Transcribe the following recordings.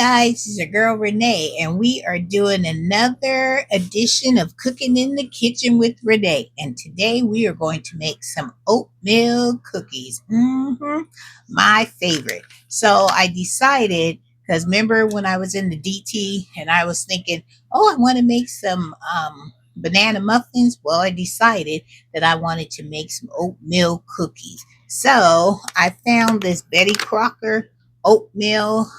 guys, it's your girl Renee, and we are doing another edition of Cooking in the Kitchen with Renee. And today we are going to make some oatmeal cookies. My favorite. So I decided, because remember when I was in the DT and I was thinking, oh, I want to make some banana muffins. Well, I decided that I wanted to make some oatmeal cookies. So I found this Betty Crocker oatmeal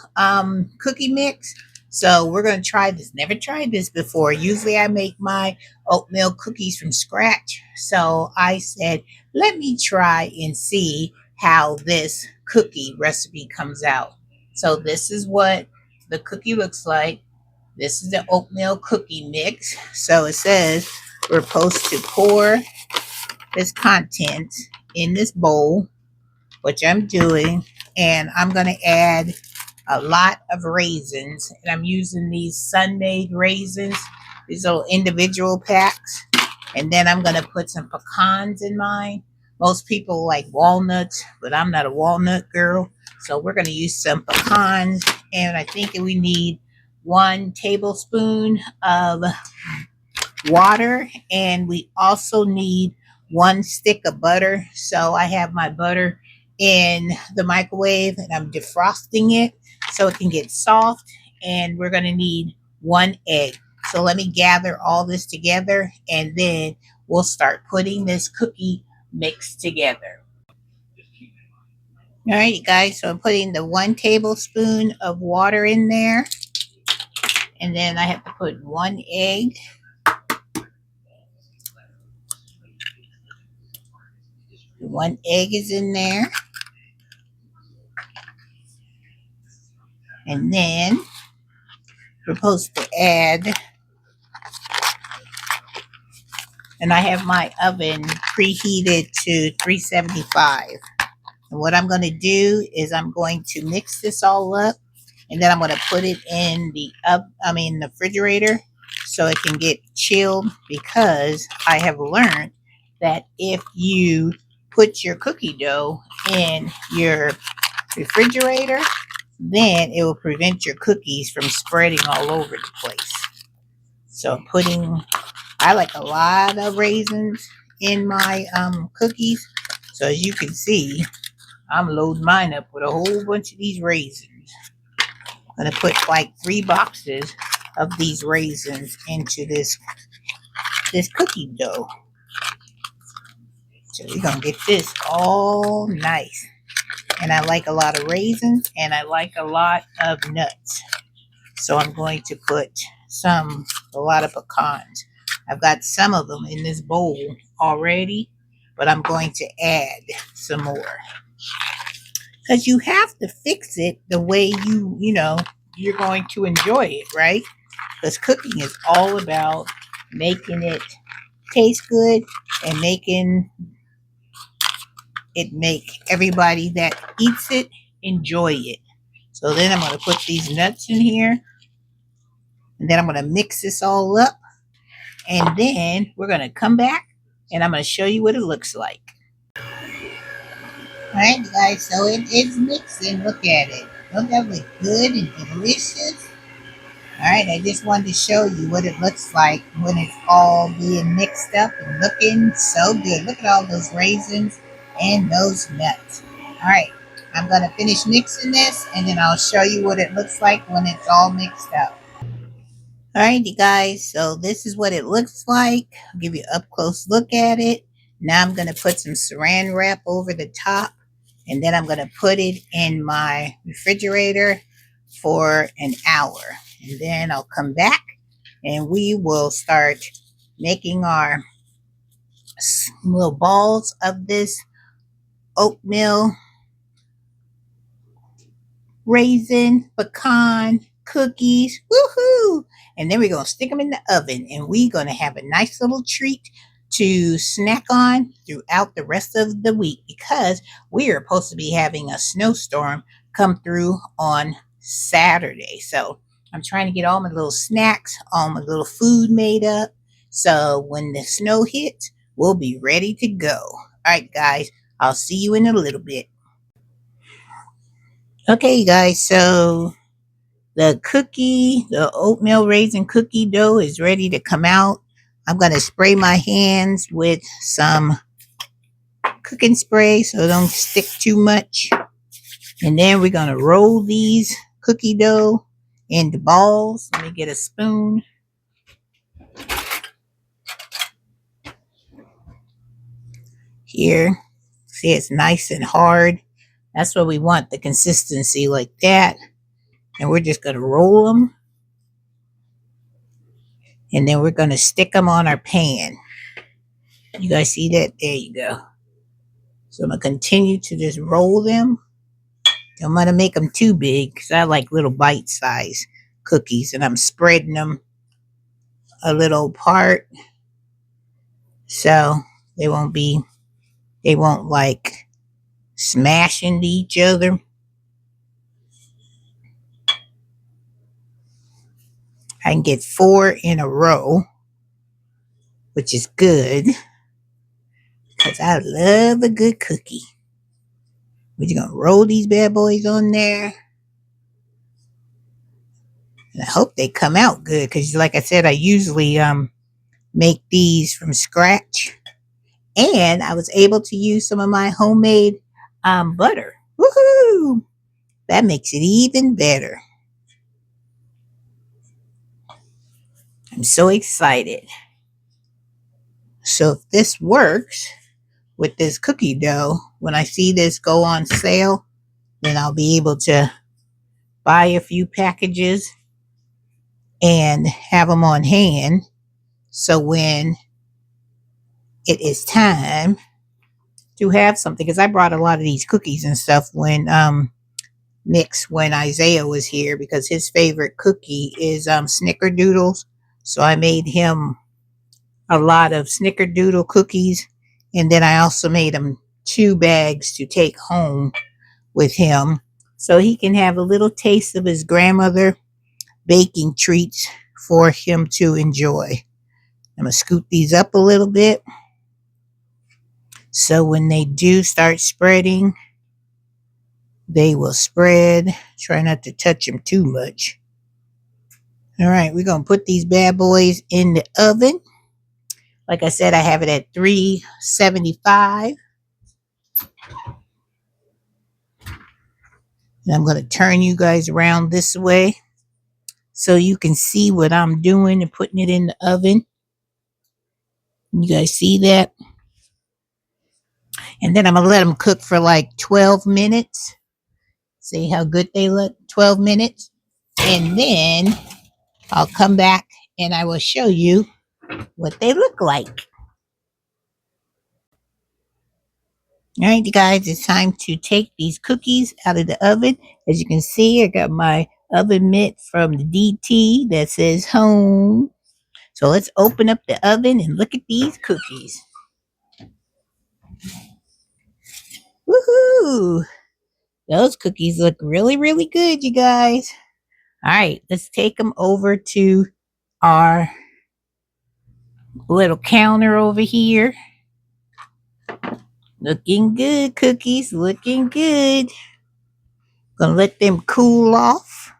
cookie mix. So we're going to try this. Never tried this before. Usually I make my oatmeal cookies from scratch. So I said, let me try and see how this cookie recipe comes out. So this is what the cookie looks like. This is the oatmeal cookie mix. So it says we're supposed to pour this content in this bowl, which I'm doing, and I'm going to add a lot of raisins, and I'm using these Sun-Made raisins, these little individual packs, and then I'm going to put some pecans in mine. Most people like walnuts, but I'm not a walnut girl, so we're going to use some pecans, and I think we need 1 tablespoon of water, and we also need 1 stick of butter. So I have my butter in the microwave and I'm defrosting it so it can get soft, and we're going to need 1 egg. So let me gather all this together and then we'll start putting this cookie mix together. All right, guys, so I'm putting the 1 tablespoon of water in there, and then I have to put 1 egg. One egg is in there. And then we're supposed to add, and I have my oven preheated to 375. And what I'm going to do is I'm going to mix this all up, and then I'm going to put it in the the refrigerator so it can get chilled, because I have learned that if you put your cookie dough in your refrigerator, then it will prevent your cookies from spreading all over the place. So I like a lot of raisins in my cookies. So as you can see, I'm loading mine up with a whole bunch of these raisins. I'm going to put like 3 boxes of these raisins into this cookie dough. So we're going to get this all nice. And I like a lot of raisins, and I like a lot of nuts. So I'm going to put a lot of pecans. I've got some of them in this bowl already, but I'm going to add some more. Because you have to fix it the way you're going to enjoy it, right? Because cooking is all about making it taste good and making it make everybody that eats it enjoy it. So then I'm going to put these nuts in here, and then I'm going to mix this all up, and then we're going to come back and I'm going to show you what it looks like. All right, guys, so it's mixing. Look at it. Don't that look good and delicious? All right, I just wanted to show you what it looks like when it's all being mixed up and looking so good. Look at all those raisins and those nuts. All right, I'm going to finish mixing this, and then I'll show you what it looks like when it's all mixed up. All right, you guys, so this is what it looks like. I'll give you an up-close look at it. Now I'm going to put some saran wrap over the top, and then I'm going to put it in my refrigerator for an hour. And then I'll come back and we will start making our little balls of this oatmeal raisin pecan cookies. Woohoo! And then we're going to stick them in the oven, and we're going to have a nice little treat to snack on throughout the rest of the week, because we are supposed to be having a snowstorm come through on Saturday. So I'm trying to get all my little snacks, all my little food made up, so when the snow hits, we'll be ready to go. All right, guys, I'll see you in a little bit. Okay, guys, so The oatmeal raisin cookie dough is ready to come out. I'm going to spray my hands with some cooking spray so it don't stick too much. And then we're going to roll these cookie dough into balls. Let me get a spoon. Here. See, it's nice and hard. That's what we want, the consistency like that. And we're just going to roll them. And then we're going to stick them on our pan. You guys see that? There you go. So I'm going to continue to just roll them. I'm going to make them too big because I like little bite-sized cookies. And I'm spreading them a little apart. So they won't like smash into each other. I can get 4 in a row, which is good because I love a good cookie. We're just going to roll these bad boys on there. And I hope they come out good because, like I said, I usually make these from scratch. And I was able to use some of my homemade butter. Woohoo! That makes it even better. I'm so excited. So if this works with this cookie dough, when I see this go on sale, then I'll be able to buy a few packages and have them on hand. So when it is time to have something, because I brought a lot of these cookies and stuff when Isaiah was here, because his favorite cookie is snickerdoodles. So I made him a lot of snickerdoodle cookies, and then I also made him 2 bags to take home with him so he can have a little taste of his grandmother baking treats for him to enjoy. I'm going to scoop these up a little bit so when they do start spreading, they will spread. Try not to touch them too much. All right, we're going to put these bad boys in the oven. Like I said, I have it at 375. And I'm going to turn you guys around this way so you can see what I'm doing and putting it in the oven. You guys see that? And then I'm going to let them cook for like 12 minutes. See how good they look? 12 minutes. And then I'll come back and I will show you what they look like. All right, you guys, it's time to take these cookies out of the oven. As you can see, I got my oven mitt from the DT that says home. So let's open up the oven and look at these cookies. Woohoo! Those cookies look really, really good, you guys. All right, let's take them over to our little counter over here. Looking good, cookies, looking good. Gonna let them cool off.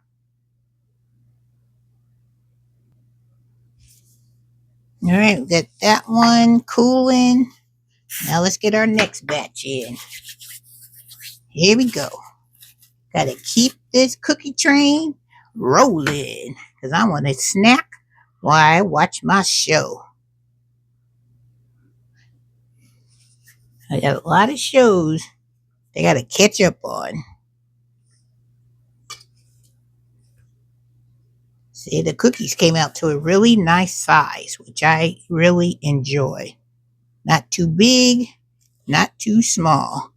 All right, we got that one cooling. Now let's get our next batch in. Here we go. Gotta keep this cookie train rolling because I want to snack while I watch my show. I got a lot of shows they gotta catch up on. See, the cookies came out to a really nice size, which I really enjoy. Not too big, not too small.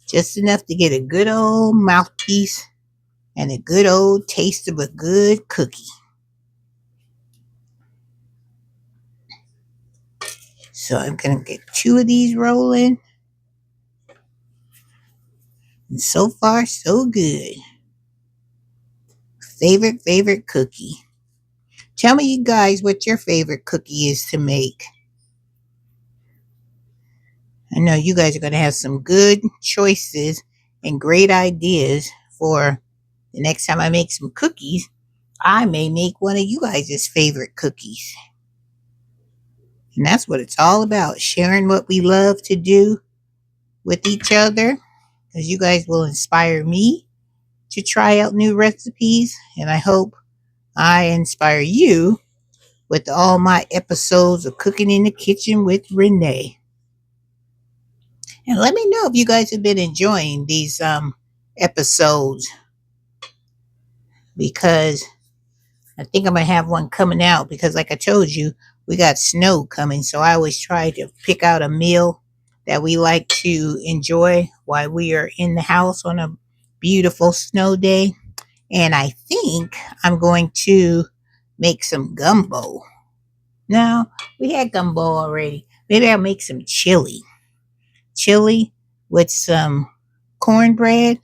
Just enough to get a good old mouthpiece and a good old taste of a good cookie. So I'm going to get 2 of these rolling. And so far, so good. Favorite cookie. Tell me, you guys, what your favorite cookie is to make. I know you guys are going to have some good choices and great ideas for the next time I make some cookies. I may make one of you guys' favorite cookies. And that's what it's all about, sharing what we love to do with each other, because you guys will inspire me to try out new recipes. And I hope I inspire you with all my episodes of Cooking in the Kitchen with Renee. And let me know if you guys have been enjoying these episodes, because I think I'm gonna have one coming out, because like I told you, we got snow coming. So I always try to pick out a meal that we like to enjoy while we are in the house on a beautiful snow day. And I think I'm going to make some gumbo. No, we had gumbo already. Maybe I'll make some chili. Chili with some cornbread.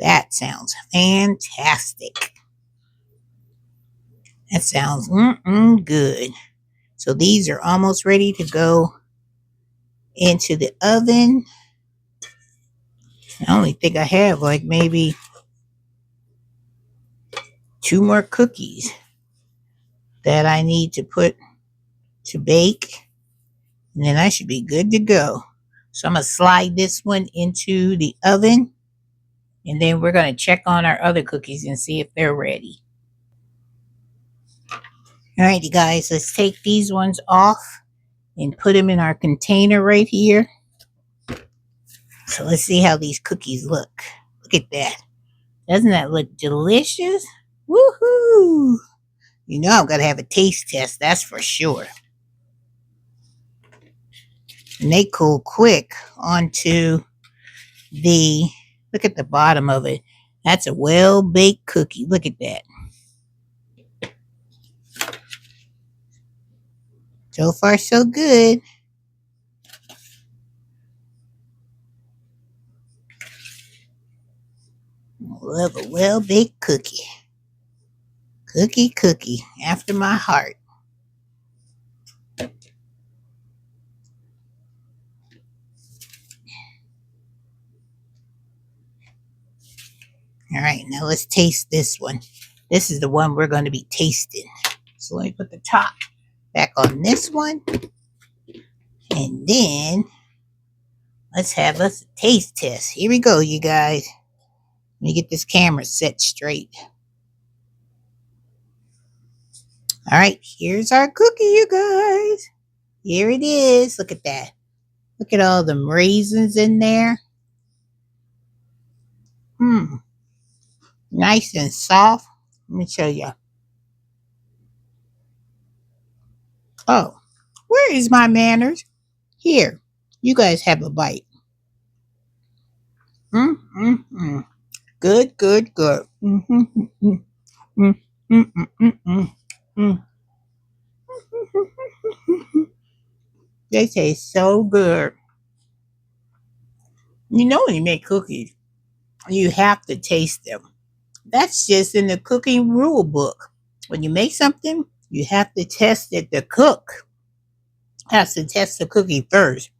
That sounds fantastic. That sounds good. So these are almost ready to go into the oven. I only think I have like maybe 2 more cookies that I need to put to bake. And then I should be good to go. So I'm going to slide this one into the oven. And then we're going to check on our other cookies and see if they're ready. All right, you guys, let's take these ones off and put them in our container right here. So let's see how these cookies look. Look at that. Doesn't that look delicious? Woohoo! You know I'm going to have a taste test, that's for sure. And they cool quick onto the, look at the bottom of it. That's a well-baked cookie. Look at that. So far, so good. Love a well-baked cookie. Cookie, after my heart. All right, now let's taste this one. This is the one we're going to be tasting. So let me put the top back on this one. And then let's have us a taste test. Here we go, you guys. Let me get this camera set straight. All right, here's our cookie, you guys. Here it is. Look at that. Look at all the raisins in there. Nice and soft. Let me show you. Oh, where is my manners? Here, you guys have a bite. Good, good, good. They taste so good. You know when you make cookies, you have to taste them. That's just in the cooking rule book. When you make something, you have to test it. The cook has to test the cookie first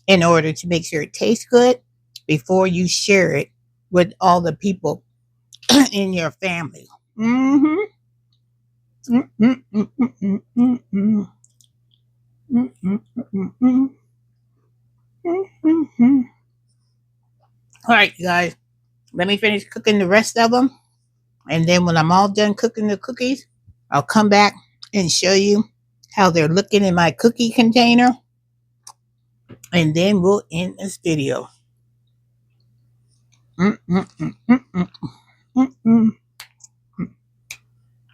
in order to make sure it tastes good before you share it with all the people in your family. All right, you guys, let me finish cooking the rest of them. And then when I'm all done cooking the cookies, I'll come back and show you how they're looking in my cookie container. And then we'll end this video. All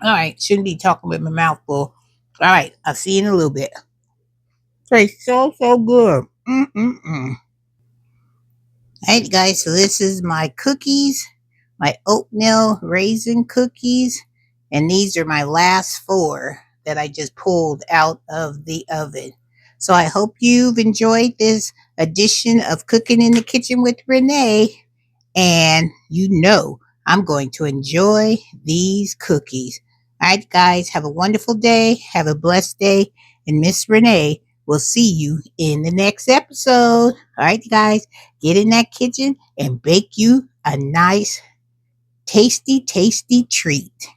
right, shouldn't be talking with my mouth full. All right, I'll see you in a little bit. Tastes so, so good. All right, guys, so this is my cookies, my oatmeal raisin cookies, and these are my last 4 that I just pulled out of the oven. So I hope you've enjoyed this edition of Cooking in the Kitchen with Renee, and you know I'm going to enjoy these cookies. All right, guys, have a wonderful day, have a blessed day, and Miss Renee will see you in the next episode. All right, guys, get in that kitchen and bake you a nice, tasty, tasty treat.